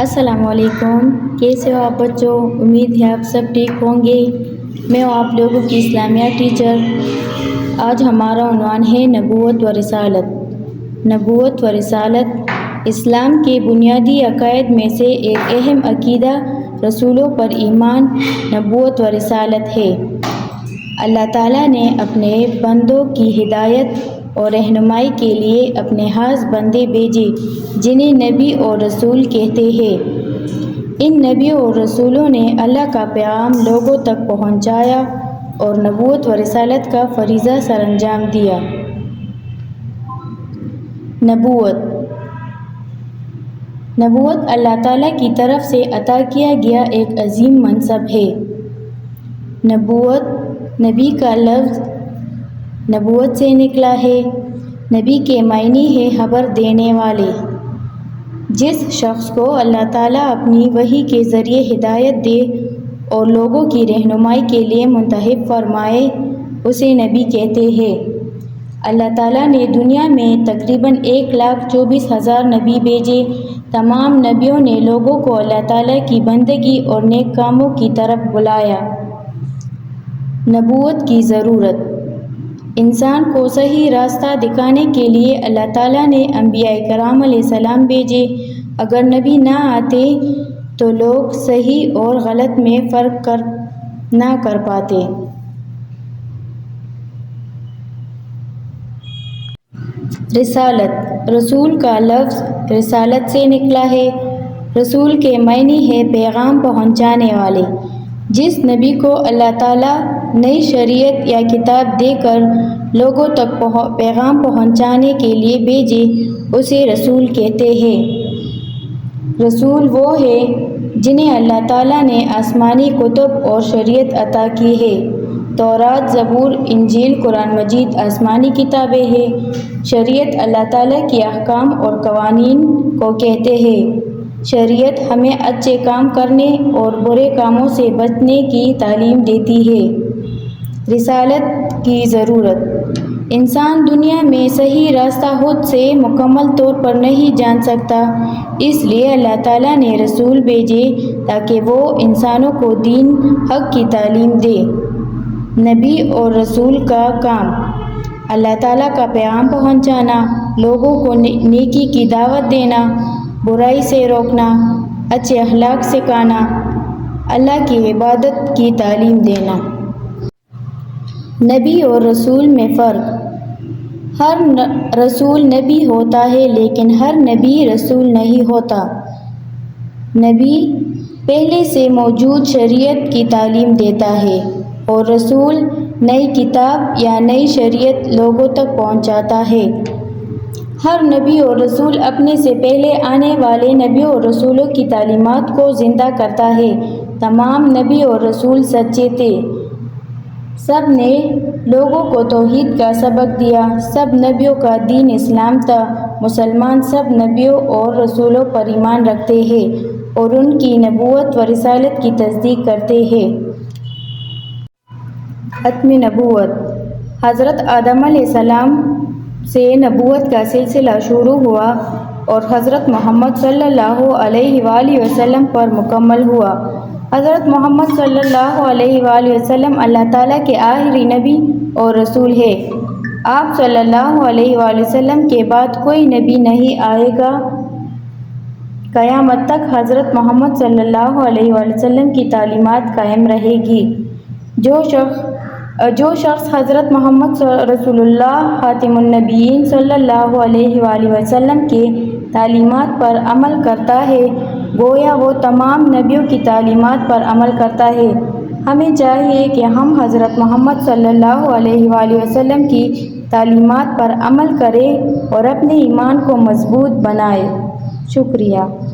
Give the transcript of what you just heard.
السلام علیکم، کیسے ہو آپ بچوں؟ امید ہے آپ سب ٹھیک ہوں گے۔ میں ہوں آپ لوگوں کی اسلامیہ ٹیچر۔ آج ہمارا عنوان ہے نبوت و رسالت۔ نبوت و رسالت اسلام کے بنیادی عقائد میں سے ایک اہم عقیدہ رسولوں پر ایمان، نبوت و رسالت ہے۔ اللہ تعالیٰ نے اپنے بندوں کی ہدایت اور رہنمائی کے لیے اپنے خاص بندے بھیجے جنہیں نبی اور رسول کہتے ہیں۔ ان نبیوں اور رسولوں نے اللہ کا پیغام لوگوں تک پہنچایا اور نبوت و رسالت کا فریضہ سر انجام دیا۔ نبوت اللہ تعالیٰ کی طرف سے عطا کیا گیا ایک عظیم منصب ہے۔ نبی کا لفظ نبوت سے نکلا ہے۔ نبی کے معنی ہے خبر دینے والے۔ جس شخص کو اللہ تعالیٰ اپنی وحی کے ذریعے ہدایت دے اور لوگوں کی رہنمائی کے لیے منتخب فرمائے اسے نبی کہتے ہیں۔ اللہ تعالیٰ نے دنیا میں تقریباً 1,24,000 نبی بھیجے۔ تمام نبیوں نے لوگوں کو اللہ تعالیٰ کی بندگی اور نیک کاموں کی طرف بلایا۔ نبوت کی ضرورت انسان کو صحیح راستہ دکھانے کے لیے اللہ تعالیٰ نے انبیاء کرام علیہ السلام بھیجے۔ اگر نبی نہ آتے تو لوگ صحیح اور غلط میں فرق نہ کر پاتے۔ رسالت رسول کا لفظ رسالت سے نکلا ہے۔ رسول کے معنی ہے پیغام پہنچانے والے۔ جس نبی کو اللہ تعالیٰ نئی شریعت یا کتاب دے کر لوگوں تک پیغام پہنچانے کے لیے بھیجے اسے رسول کہتے ہیں۔ رسول وہ ہے جنہیں اللہ تعالیٰ نے آسمانی کتب اور شریعت عطا کی ہے۔ تورات، زبور، انجیل، قرآن مجید آسمانی کتابیں ہیں۔ شریعت اللہ تعالیٰ کے احکام اور قوانین کو کہتے ہیں۔ شریعت ہمیں اچھے کام کرنے اور برے کاموں سے بچنے کی تعلیم دیتی ہے۔ رسالت کی ضرورت انسان دنیا میں صحیح راستہ خود سے مکمل طور پر نہیں جان سکتا، اس لیے اللہ تعالیٰ نے رسول بھیجے تاکہ وہ انسانوں کو دین حق کی تعلیم دے۔ نبی اور رسول کا کام اللہ تعالیٰ کا پیغام پہنچانا، لوگوں کو نیکی کی دعوت دینا، برائی سے روکنا، اچھے اخلاق سکھانا، اللہ کی عبادت کی تعلیم دینا۔ نبی اور رسول میں فرق ہر رسول نبی ہوتا ہے لیکن ہر نبی رسول نہیں ہوتا۔ نبی پہلے سے موجود شریعت کی تعلیم دیتا ہے اور رسول نئی کتاب یا نئی شریعت لوگوں تک پہنچاتا ہے۔ ہر نبی اور رسول اپنے سے پہلے آنے والے نبیوں اور رسولوں کی تعلیمات کو زندہ کرتا ہے۔ تمام نبی اور رسول سچے تھے۔ سب نے لوگوں کو توحید کا سبق دیا۔ سب نبیوں کا دین اسلام تھا۔ مسلمان سب نبیوں اور رسولوں پر ایمان رکھتے ہیں اور ان کی نبوت و رسالت کی تصدیق کرتے ہیں۔ ختم نبوت حضرت آدم علیہ السلام سے نبوت کا سلسلہ شروع ہوا اور حضرت محمد صلی اللہ علیہ وآلہ وسلم پر مکمل ہوا۔ حضرت محمد صلی اللہ علیہ وآلہ وسلم اللہ تعالیٰ کے آخری نبی اور رسول ہیں۔ آپ صلی اللہ علیہ وآلہ وسلم کے بعد کوئی نبی نہیں آئے گا۔ قیامت تک حضرت محمد صلی اللہ علیہ وآلہ وسلم کی تعلیمات قائم رہے گی۔ جو شخص حضرت محمد رسول اللہ خاتم النبیین صلی اللہ علیہ وآلہ وسلم کے تعلیمات پر عمل کرتا ہے گویا وہ تمام نبیوں کی تعلیمات پر عمل کرتا ہے۔ ہمیں چاہیے کہ ہم حضرت محمد صلی اللہ علیہ وآلہ وسلم کی تعلیمات پر عمل کریں اور اپنے ایمان کو مضبوط بنائیں۔ شکریہ۔